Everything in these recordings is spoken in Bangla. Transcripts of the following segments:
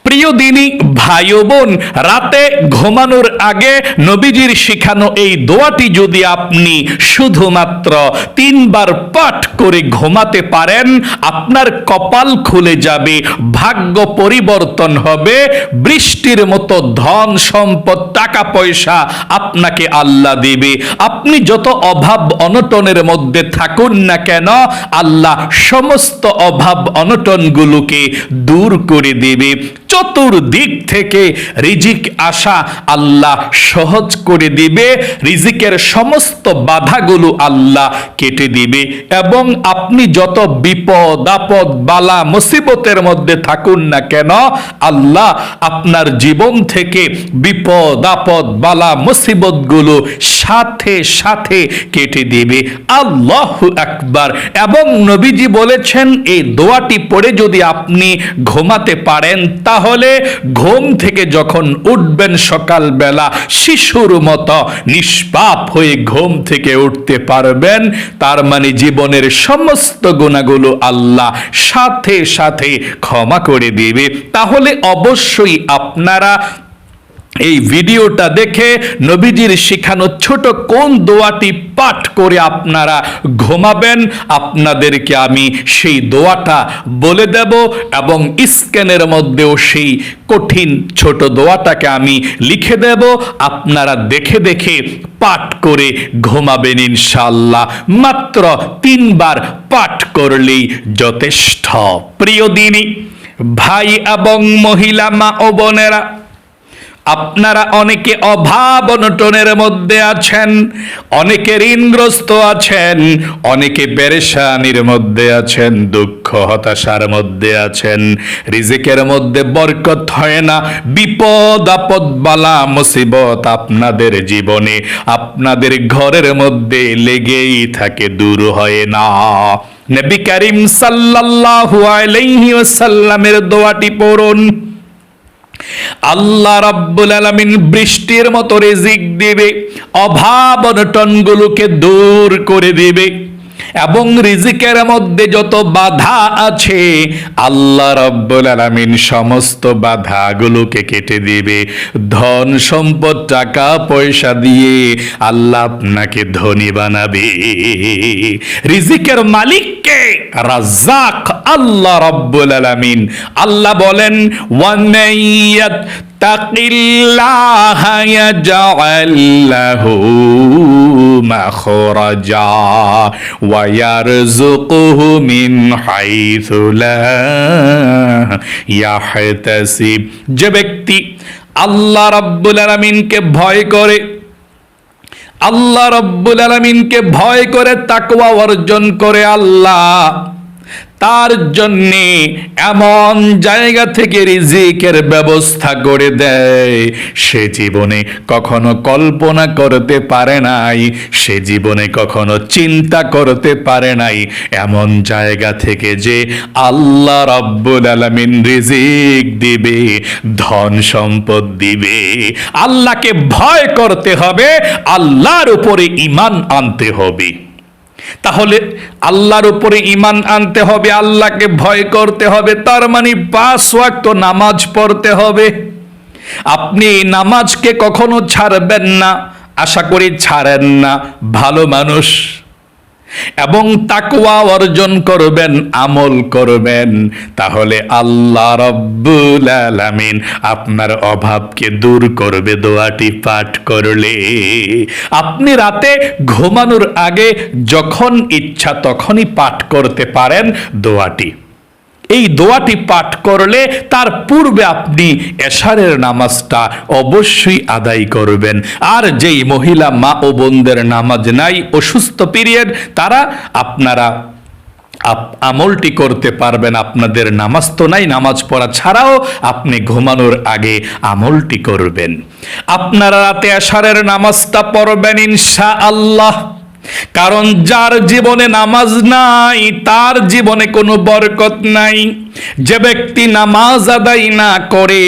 প্রিয় দিনী ভাই ও বোন, রাতে ঘুমানোর আগে নবীজির শিখানো এই দোয়াটি যদি আপনি শুধুমাত্র 3 বার পাঠ করে ঘুমাতে পারেন, আপনার কপাল খুলে যাবে, ভাগ্য পরিবর্তন হবে, বৃষ্টির মতো ধন সম্পদ টাকা পয়সা আপনাকে আল্লাহ দেবে। আপনি যত অভাব অনটনের মধ্যে থাকুন না কেন, আল্লাহ সমস্ত অভাব অনটনগুলোকে দূর করে দেবে। চতুর্দিক থেকে রিজিক আসা আল্লাহ সহজ করে দিবে, রিজিকের সমস্ত বাধাগুলো আল্লাহ কেটে দিবে, এবং আপনি যত বিপদ আপদ বালা মুসিবতের মধ্যে থাকুন না কেন, আল্লাহ আপনার জীবন থেকে বিপদ আপদ বালা মুসিবতগুলো সাথে সাথে কেটে দিবে। আল্লাহু আকবার। এবং নবীজি বলেছেন এই দোয়াটি পড়ে যদি আপনি ঘুমাতে পারেন, তাহলে ঘুম থেকে যখন উঠবেন সকালবেলা শিশুর মতো নিষ্পাপ হয়ে ঘুম থেকে উঠতে পারবেন। তার মানে জীবনের সমস্ত গুনাহগুলো আল্লাহ সাথে সাথে ক্ষমা করে দিবে। তাহলে অবশ্যই আপনারা এই ভিডিওটা দেখে নবীজির শিখানো ছোট কোন দোয়াটি পাঠ করে আপনারা ঘুমাবেন, আপনাদেরকে আমি সেই দোয়াটা বলে দেব, এবং স্ক্যানের মধ্যেও সেই কঠিন ছোট দোয়াটাকে আমি লিখে দেব। আপনারা দেখে দেখে পাঠ করে ঘুমাবেন ইনশাআল্লাহ। মাত্র 3 বার পাঠ করলেই যথেষ্ট। প্রিয় দিনী ভাই এবং মহিলা মা ও বোনেরা, আপনারা অনেকে অভাব অনটনের মধ্যে আছেন, অনেকে ঋণগ্রস্ত আছেন, অনেকে পেরেশানির মধ্যে আছেন, দুঃখ হতাশার মধ্যে আছেন, রিজিকের মধ্যে বরকত হয় না, বিপদ আপদ বালা মুসিবত আপনাদের জীবনে আপনাদের ঘরের মধ্যে লেগেই থাকে, দূর হয় না। নবী করিম সাল্লাল্লাহু আলাইহি ওয়াসাল্লামের দোয়াটি পড়ুন। আল্লাহ রাব্বুল আলামিন বৃষ্টির মতো রিজিক দিবে, অভাব অনটনগুলোকে দূর করে দিবে, এবং রিজিকের মধ্যে যত বাধা আছে আল্লাহ রাব্বুল আলামিন সমস্ত বাধাগুলোকে কেটে দিবে। ধন সম্পদ টাকা পয়সা দিয়ে আল্লাহ আপনাকে ধনী বানাবে। রিজিকের মালিককে রাজ্জাক আল্লাহ রাব্বুল আলামিন। আল্লাহ বলেন, ওয়ামাইয়াত তাকিল্লাহা ইয়াজআল লাহু মাখরাজা ওয়া ইয়ারযুকুহু মিন হাইসু লা ইয়াহতাসিব। যে ব্যক্তি আল্লাহ রাব্বুল আলামিনকে ভয় করে, আল্লাহ রাব্বুল আলামিনকে ভয় করে তাকওয়া অর্জন করে, আল্লাহ তার জন্য এমন জায়গা থেকে রিজিকের ব্যবস্থা করে দেয় সে জীবনে কখনো কল্পনা করতে পারে নাই, সে জীবনে কখনো চিন্তা করতে পারে নাই। এমন জায়গা থেকে যে আল্লাহ রাব্বুল আলামিন রিজিক দিবে, ধন সম্পদ দিবে। আল্লাহকে ভয় করতে হবে, আল্লাহর উপরে ঈমান আনতে হবে। তাহলে আল্লাহর উপরে ঈমান আনতে হবে, আল্লাহকে ভয় করতে হবে, তার মানে 5 ওয়াক্ত নামাজ পড়তে হবে। আপনি নামাজকে কখনো ছাড়বেন না, আশা করি ছাড়েন না, ভালো মানুষ, এবং তাকওয়া অর্জন করবেন, আমল করবেন, তাহলে আল্লাহ রাব্বুল আলামিন আপনার অভাবকে দূর করবে দোয়াটি পাঠ করলে। আপনি রাতে ঘুমানোর আগে যখন ইচ্ছা তখনই পাঠ করতে পারেন দোয়াটি। এই দোয়াটি পাঠ করলে তার পূর্বে আপনি এশারের নামাজটা অবশ্যই আদায় করবেন। আর যেই মহিলা মা ও বোনদের নামাজ নাই, অসুস্থ পিরিয়ড, তারা আপনারা আমলটি করতে পারবেন। আপনাদের নামাজ তো নাই, নামাজ পড়া ছাড়াও আপনি ঘুমানোর আগে আমলটি করবেন। আপনারা রাতে এশারের নামাজটা পড়বেন ইনশাআল্লাহ। কারণ যার জীবনে নামাজ নাই তার জীবনে কোনো বরকত নাই। যে ব্যক্তি নামাজ আদায় না করে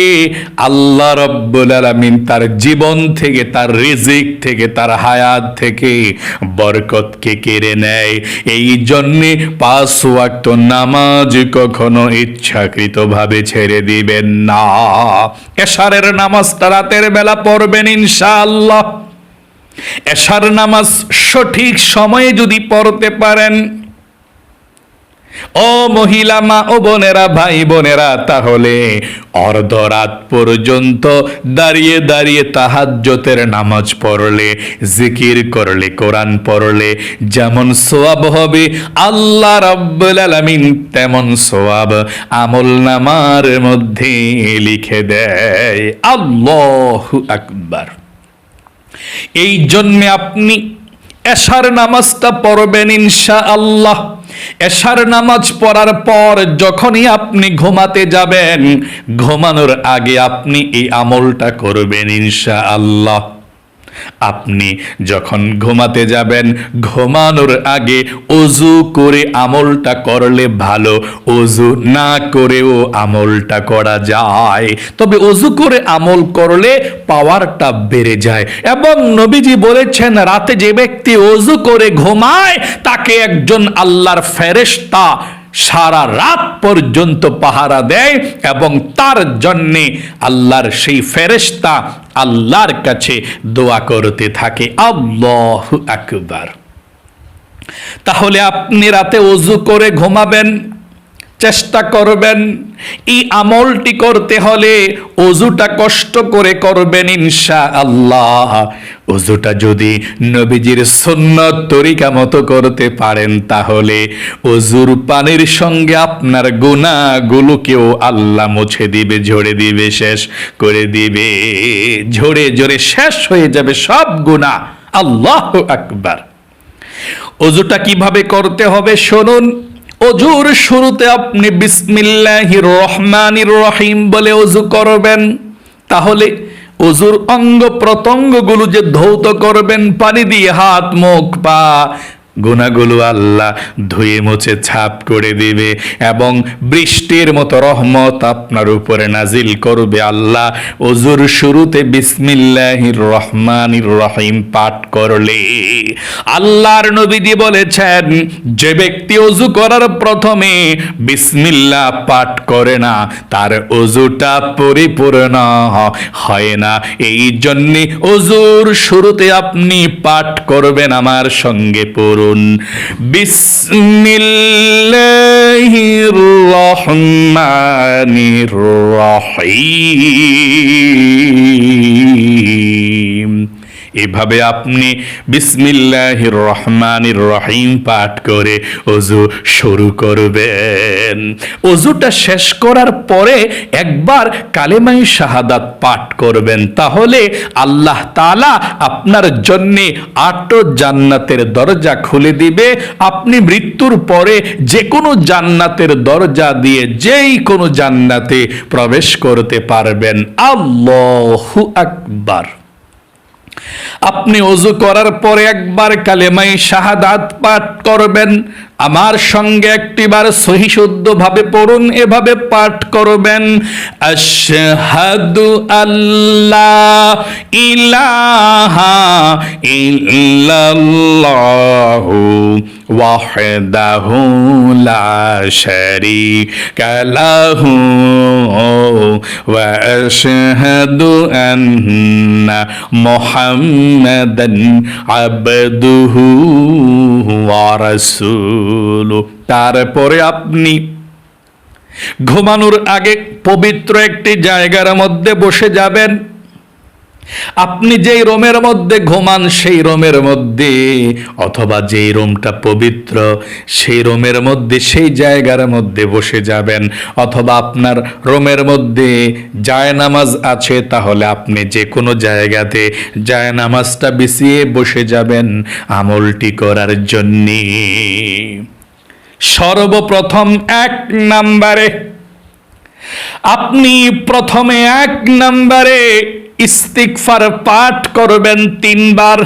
আল্লাহ রাব্বুল আলামিন তার জীবন থেকে, তার রিজিক থেকে, তার হায়াত থেকে বরকতকে কেড়ে নেয়। এই জন্যে 5 ওয়াক্ত নামাজ কখনো ইচ্ছাকৃতভাবে ছেড়ে দিবেন না। এশারের নামাজটা রাতের বেলা পড়বেন ইনশাআল্লাহ। এশার নামাজ সঠিক সময়ে যদি পড়তে পারেন, ও মহিলা মা ও বোনেরা, ভাই বোনেরা, তাহলে অর্ধরাত পর্যন্ত দাঁড়িয়ে দাঁড়িয়ে তাহাজ্জুদের নামাজ পড়লে, জিকির করলে, কোরআন পড়লে যেমন সওয়াব হবে আল্লাহ রাব্বুল আলামিন তেমন সওয়াব আমলনামার মধ্যে লিখে দেয়। আল্লাহু আকবার। এই জন্যে আপনি এশার নামাজটা পড়বেন ইনশাআল্লাহ। এশার নামাজ পড়ার পর যখনই আপনি ঘুমাতে যাবেন, ঘুমানোর আগে আপনি এই আমলটা করবেন ইনশাআল্লাহ। আপনি যখন ঘুমাতে যাবেন, ঘুমানোর আগে ওযু করে আমলটা করলে ভালো। ওযু না করেও আমলটা করা যায়, তবে ওযু করে আমল করলে পাওয়ারটা বেড়ে যায়। এবং নবীজি বলেছেন, রাতে যে ব্যক্তি ওযু করে ঘুমায় তাকে একজন আল্লাহর ফেরেশতা সারা রাত পর্যন্ত পাহারা দেয় এবং তার জন্যে আল্লাহর সেই ফেরেশতা আল্লাহর কাছে দোয়া করতে থাকে। আল্লাহু আকবার। তাহলে আপনি রাতে ওযু করে ঘুমাবেন, চেষ্টা করবেন। এই আমলটি করতে হলে ওযুটা কষ্ট করে করবেন ইনশাআল্লাহ। ওযুটা যদি নবীজির সুন্নত তরিকা মতো করতে পারেন তাহলে ওযুর পানির সঙ্গে আপনার গুনাহগুলোকেও আল্লাহ মুছে দিবে, ঝরে দিবে, শেষ করে দিবে। ঝরে ঝরে শেষ হয়ে যাবে সব গুনাহ। আল্লাহু আকবার। ওযুটা কিভাবে করতে হবে শুনুন। ওযুর শুরুতে আপনি বিসমিল্লাহির রহমানির রহিম বলে ওযু করবেন। তাহলে ওযুর অঙ্গ প্রত্যঙ্গগুলো যে ধৌত করবেন পানি দিয়ে, হাত, মুখ, পা, গুনাহগুলো আল্লাহ ধুয়ে মুছে ছাপ করে দিবে এবং বৃষ্টির মতো রহমত আপনার উপরে নাজিল করবে আল্লাহ। ওযুর শুরুতে বিসমিল্লাহির রহমানির রহিম পাঠ করলে, আল্লাহর নবীজি বলেছেন, যে ব্যক্তি ওযু করার প্রথমে বিসমিল্লাহ পাঠ করে না তার ওযুটা পরিপূর্ণ হয় না। এই জন্য ওযুর শুরুতে আপনি পাঠ করবেন আমার সঙ্গে পড়ুন, বিসমিল্লাহির রহমানির রহিম। এভাবে আপনি বিসমিল্লাহির রহমানির রহিম পাঠ করে ওযু শুরু করবেন। ওযুটা শেষ করার পরে একবার কালেমায়ে শাহাদাত পাঠ করবেন। তাহলে আল্লাহ তাআলা আপনার জন্য 8 জান্নাতের দরজা খুলে দিবে। আপনি মৃত্যুর পরে যে কোনো জান্নাতের দরজা দিয়ে যেই কোনো জান্নাতে প্রবেশ করতে পারবেন। আল্লাহু আকবার। আপনি ওযু করার পরে একবার কালেমায়ে শাহাদাত পাঠ করবেন। আমার সঙ্গে একটিবার সহি শুদ্ধভাবে পড়ুন, এভাবে পাঠ করবেন, আশহাদু আল্লাহ ইলাহা ইল্লাল্লাহু ওয়াহদাহু লা শারীকা লাহু ওয়া আশহাদু আন্না মুহাম্মাদান আবদুহু ওয়া রাসূলুহু। তারপরে আপনি ঘুমানোর আগে পবিত্র একটি জায়গার মধ্যে বসে যাবেন। আপনি যেই রুমের মধ্যে ঘুমান সেই রুমের মধ্যে, অথবা যেই রুমটা পবিত্র সেই রুমের মধ্যে, সেই জায়গার মধ্যে বসে যাবেন। অথবা আপনার রুমের মধ্যে জায়নামাজ আছে, তাহলে আপনি যে কোনো জায়গাতে জায়নামাজটা বিছিয়ে বসে যাবেন আমলটি করার জন্যে। সর্বপ্রথম 1 নম্বরে আপনি প্রথমে 1 নম্বরে ইস্তিগফার পাঠ করবেন 3 বার।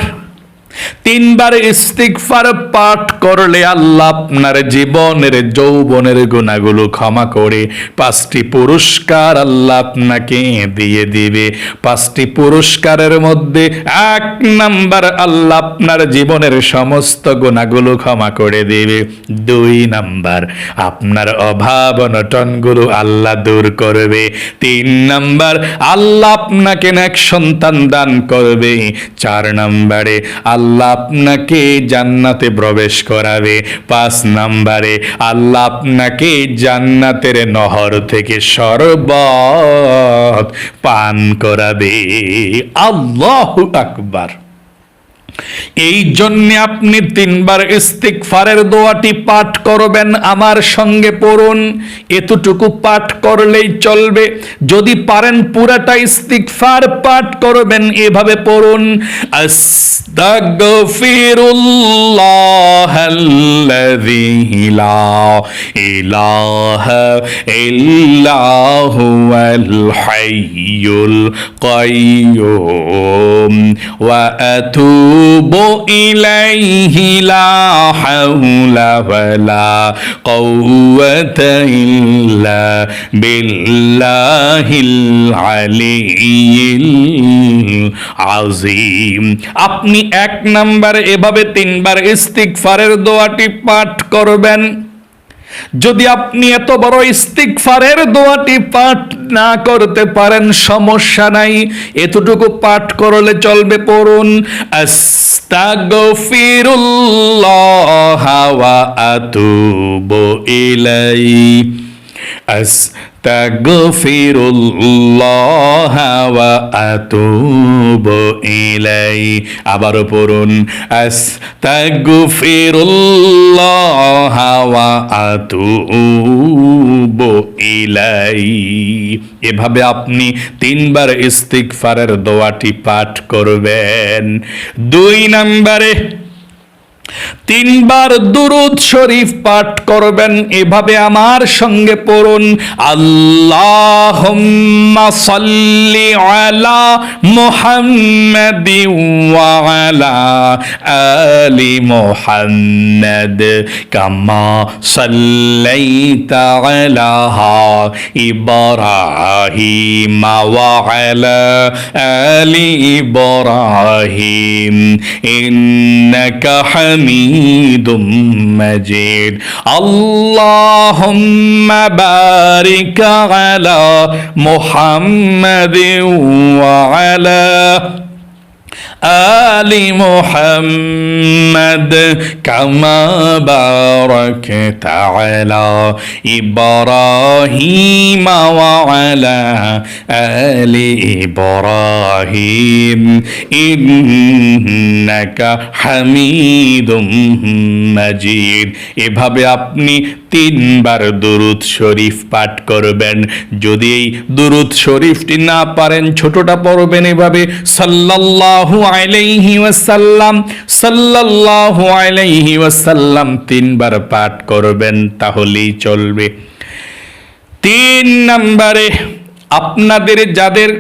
তিনবার ইস্তিগফার পাঠ করলে আল্লাহ আপনার জীবনের যৌবনের গুনাহগুলো ক্ষমা করে 5টি পুরস্কার আল্লাহ আপনাকে দিয়ে দিবে। 5টি পুরস্কারের মধ্যে 1 নাম্বার, আল্লাহ আপনার জীবনের সমস্ত গুনাহগুলো ক্ষমা করে দিবে। 2 নাম্বার, আপনার অভাব অনটনগুলো আল্লাহ দূর করবে। 3 নাম্বার, আল্লাহ আপনাকে নেক সন্তান দান করবে। 4 নাম্বারে আল্লাহ আপনাকে জান্নাতে প্রবেশ করাবে। 5 নাম্বারে আল্লাহ আপনাকে জান্নাতের নহর থেকে শরবত পান করাবে। আল্লাহু আকবার। এই জন্য আপনি 3 বার ইস্তিগফারের দোয়াটি পাঠ করবেন, আমার সঙ্গে পড়ুন। এতটুকু পাঠ করলেই চলবে। যদি পারেন পুরাটা ইস্তিগফার পাঠ করবেন, এভাবে পড়ুন, আস্তাগফিরুল্লাহাল্লাযী লা ইলাহা ইল্লা হুয়াল হাইয়ুল কাইয়্যুম ওয়া আতুবু ইলাইহি লা হাওলা ওয়ালা কুওয়াতা ইল্লা বিল্লাহিল আলিয়্যিল আযীম। আপনি 1 নাম্বার এভাবে 3 বার ইস্তিগফারের দোয়াটি পাঠ করবেন। যদি আপনি এত বড় ইস্তিগফারের দোয়াটি পাঠ না করতে পারেন, সমস্যা নাই, এতটুকু পাঠ করলে চলবে। পড়ুন, আস্তাগফিরুল্লাহ ওয়া আতুবু ইলাইহি, আস্তাগফিরুল্লাহ ওয়া আতুবু ইলাইহি। আবারও পড়ুন, আস্তাগফিরুল্লাহ ওয়া আতুবু ইলাইহি। এভাবে আপনি 3 বার ইস্তিগফারের দোয়াটি পাঠ করবেন। 2 নম্বরে 3 বার দুরূদ শরীফ পাঠ করবেন। এভাবে আমার সঙ্গে পড়ুন, আল্লাহুম্মা সাল্লি আলা মুহাম্মাদিন ওয়া আলা আলি মুহাম্মাদ কামা সাল্লাইতা আলা ইব্রাহিম ওয়া আলা আলি ইব্রাহিম ইন্নাকা হামিদুম মাজিদ। আল্লাহুম্মা বারিক আলা মুহাম্মাদিন ওয়া আলা আলি মুহাম্মাদ কামা বারাকতা আলা ইব্রাহিম ওয়া আলা আলি ইব্রাহিম ইন্নাকা হামিদুম মাজিদ। এভাবে আপনি 3 বার দুরূদ শরীফ পাঠ করবেন। যদি এই দুরূদ শরীফটি না পারেন, ছোটটা পড়বেন এভাবে, সাল্লাল্লাহু আলাইহি ওয়াসাল্লাম, সাল্লাল্লাহু আলাইহি ওয়াসাল্লাম 3 বার পাঠ করবেন, তাহলেই চলবে। 3 নম্বরে, আপনাদের যাদের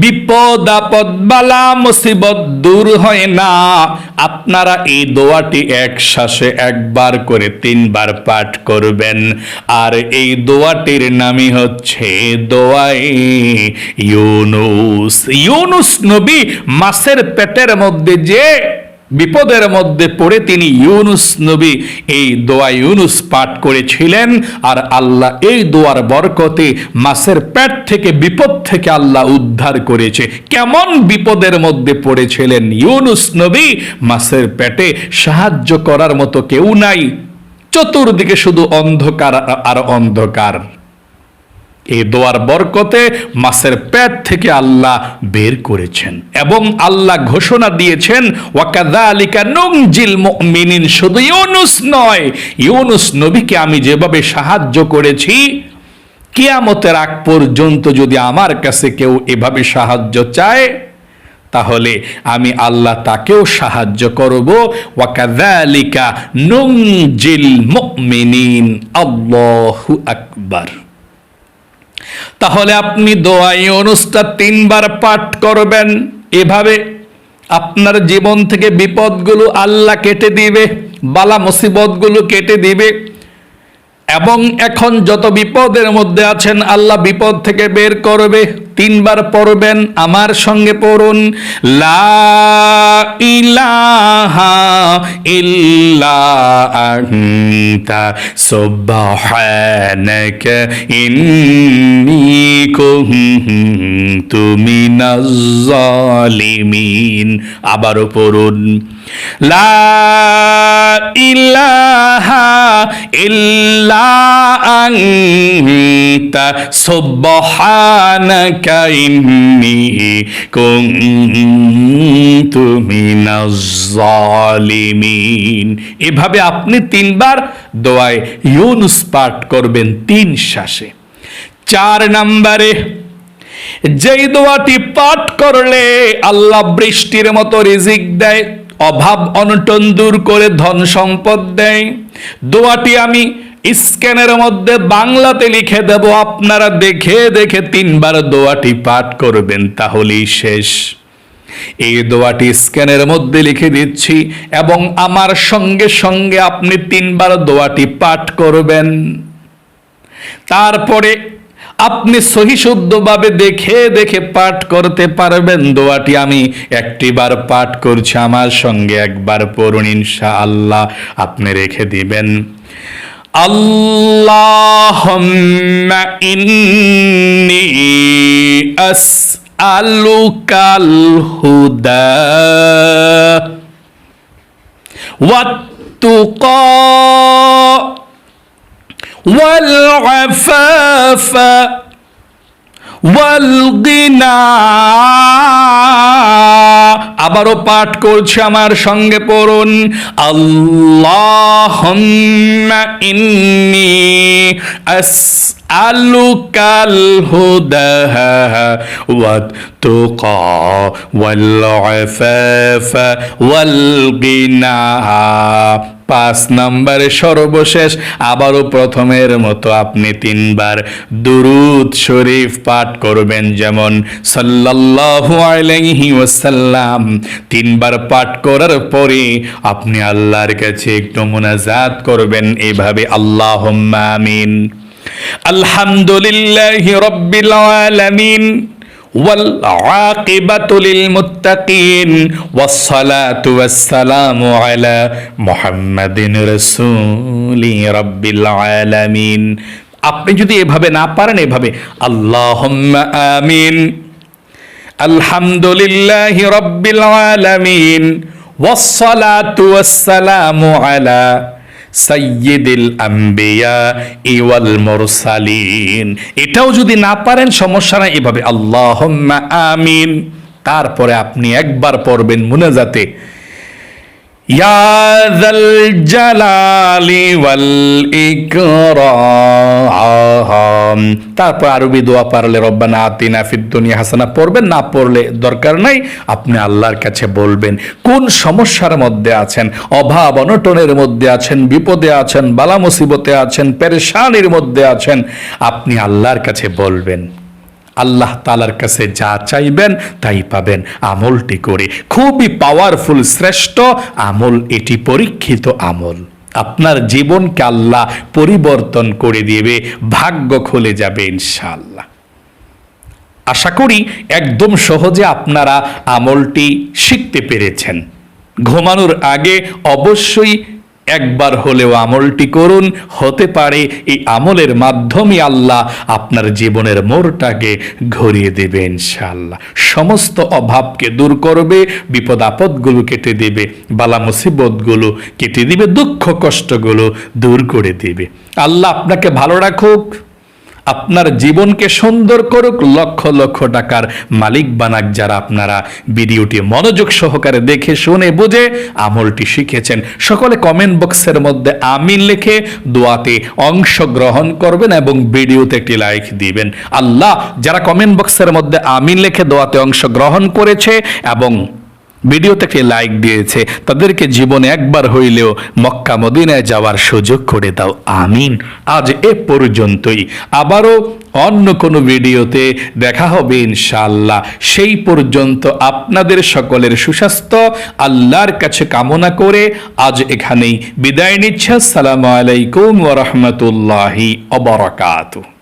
বিপদ আপদ বালা মুসিবত দূর হয় না, আপনারা এই দোয়াটি এক শ্বাসে 1 বার করে 3 বার পাঠ করবেন। আর এই দোয়াটির নামই হচ্ছে দোয়ায়ে ইউনুস। ইউনুস নবী মাছের পেটের মধ্যে যে বিপদের মধ্যে পড়ে তিনি ইউনুস নবী এই দোয়া ইউনুস পাঠ করেছিলেন। আর আল্লাহ এই দোয়ার বরকতে মাছের পেট থেকে, বিপদ থেকে আল্লাহ উদ্ধার করেছে। কেমন বিপদের মধ্যে পড়েছিলেন ইউনুস নবী, মাছের পেটে সাহায্য করার মতো কেউ নাই, চতুর্দিকে শুধু অন্ধকার আর অন্ধকার। এই দোয়ার বরকতে মাছের পেট থেকে আল্লাহ বের করেছেন এবং আল্লাহ ঘোষণা দিয়েছেন, ওয়াকাযালিকা নুনজিল মুমিনিন। শুধু ইউনুস নয়, ইউনুস নবীকে আমি যেভাবে সাহায্য করেছি, কিয়ামতের আগ পর্যন্ত যদি আমার কাছে কেউ এভাবে সাহায্য চায়, তাহলে আমি আল্লাহ তাকেও সাহায্য করব। ওয়াকাযালিকা নুনজিল মুমিনিন। আল্লাহু আকবার। তাহলে আপনি দোয়া ইউনুসটা 3 বার পাঠ করবেন। এভাবে আপনার জীবন থেকে বিপদগুলো আল্লাহ কেটে দিবে, বালা মুসিবতগুলো কেটে দিবে, এবং এখন যত বিপদের মধ্যে আছেন আল্লাহ বিপদ থেকে বের করবে। 3 বার পড়বেন, আমার সঙ্গে পড়ুন, লা ইলাহা ইল্লা আনতা সুবহানাকা ইন্নী কুনতু মিনাজ জালিমিন। আবারও পড়ুন, লা ইলাহা ইল্লা আনতা সুবহানাকা ইন্নী কুনতু মিনাজ জালিমিন। এভাবে আপনি 3 বার দোয়ায়ে ইউনুস পাঠ করবেন 3 শ্বাসে। 4 নম্বরে, যেই দোয়াটি পাঠ করলে আল্লাহ বৃষ্টির মতো রিজিক দেয়, অভাব অনটন দূর করে ধন সম্পদ দেয়। দোয়াটি আমি স্ক্যানের মধ্যে বাংলাতে লিখে দেব, আপনারা দেখে দেখে 3 বার দোয়াটি পাঠ করবেন, তাহলেই শেষ। এই দোয়াটি স্ক্যানের মধ্যে লিখে দিচ্ছি এবং আমার সঙ্গে সঙ্গে আপনি 3 বার দোয়াটি পাঠ করবেন। তারপরে আপনি সহি শুদ্ধভাবে দেখে দেখে পাঠ করতে পারবেন। দোয়াটি আমি 1টি বার পাঠ করছি, আমার সঙ্গে একবার পড়ুন, ইনশাআল্লাহ আপনি রেখে দিবেন। আল্লাহুম্মা ইন্নী আসআলুকাল হুদা ওয়াত তুকা والعفاف والغنى। আবারও পাঠ করছি, আমার সঙ্গে পড়ুন, আল্লাহুম্মা ইন্নী আসআলুকাল হুদা ওয়াত তুকা ওয়াল আফাফা ওয়াল গিনা। 5 নম্বরে সর্বশেষ আবারও প্রথমের মতো আপনি 3 বার দুরূদ শরীফ পাঠ করবেন, যেমন সাল্লাল্লাহু আলাইহি ওয়াসাল্লাম। 3 বার পাঠ করার পরে আপনি আল্লাহর কাছে একটু মুনাজাত করবেন এভাবে, আল্লাহুম্মা আমিন, আলহামদুলিল্লাহি রাব্বিল আলামিন والعاقبة للمتقين والصلاة والسلام على محمد رسول رب العالمين। আপনি যদি এভাবে না পারেন, এভাবে আল্লাহুম্মা আমিন, আলহামদুলিল্লাহি রাব্বিল আলামিন والصلاة والسلام على সাইয়্যিদুল আম্বিয়া ওয়াল মুরসালিন। এটাও যদি না পারেন সমস্যা নাই, এভাবে আল্লাহুম্মা আমিন। তারপরে আপনি একবার পড়বেন মুনাজাতে, ইয়া যাল জালালি ওয়াল ইকরাম। তারপর আরবি দোয়া পারলে রব্বানা আতিনা ফিদ দুনিয়া হাসানা পড়বেন, না পড়লে দরকার নাই, আপনি আল্লাহর কাছে বলবেন কোন সমস্যার মধ্যে আছেন, অভাব অনটনের মধ্যে আছেন, বিপদে আছেন, বালা মুসিবতে আছেন, পেরেশানির মধ্যে আছেন, আপনি আল্লাহর কাছে বলবেন। আল্লাহ তাআলার কাছে যা চাইবেন তাই পাবেন আমলটি করে। খুবই পাওয়ারফুল, শ্রেষ্ঠ আমল এটি, পরীক্ষিত আমল। আপনার জীবনকে আল্লাহ পরিবর্তন করে দিবে, ভাগ্য খুলে যাবে ইনশাআল্লাহ। আশা করি একদম সহজে আপনারা আমলটি শিখতে পেরেছেন। ঘুমানোর আগে অবশ্যই একবার হলেও আমলটি করুন, হতে পারে এই আমলের মাধ্যমে আল্লাহ আপনার জীবনের মোড়টাকে ঘুরিয়ে দেবে ইনশাআল্লাহ। সমস্ত অভাবকে দূর করবে, বিপদ আপদগুলো কেটে দেবে, বালা মুসিবতগুলো কেটে দিবে, দুঃখ কষ্টগুলো দূর করে দিবে। আল্লাহ আপনাকে ভালো রাখুক, আপনার জীবনকে সুন্দর করুক, লক্ষ লক্ষ টাকার মালিক বানাক। যারা আপনারা ভিডিওটি মনোযোগ সহকারে দেখে শুনে বুঝে আমলটি শিখেছেন, সকলে কমেন্ট বক্সের মধ্যে আমিন লিখে দোয়াতে অংশগ্রহণ করবেন এবং ভিডিওতে একটি লাইক দিবেন। আল্লাহ যারা কমেন্ট বক্সের মধ্যে আমিন লিখে দোয়াতে অংশগ্রহণ করেছে এবং ভিডিওতে একটি লাইক দিয়েছে, তাদেরকে জীবনে একবার হইলেও মক্কা মদিনায় যাওয়ার সুযোগ করে দাও, আমিন। আজ এ পর্যন্তই, আবারও অন্য কোনো ভিডিওতে দেখা হবে ইনশাআল্লাহ। সেই পর্যন্ত আপনাদের সকলের সুস্বাস্থ্য আল্লাহর কাছে কামনা করে আজ এখানেই বিদায় নিচ্ছে। আসসালামু আলাইকুম ওয়া রাহমাতুল্লাহি ওয়া বারাকাতুহু।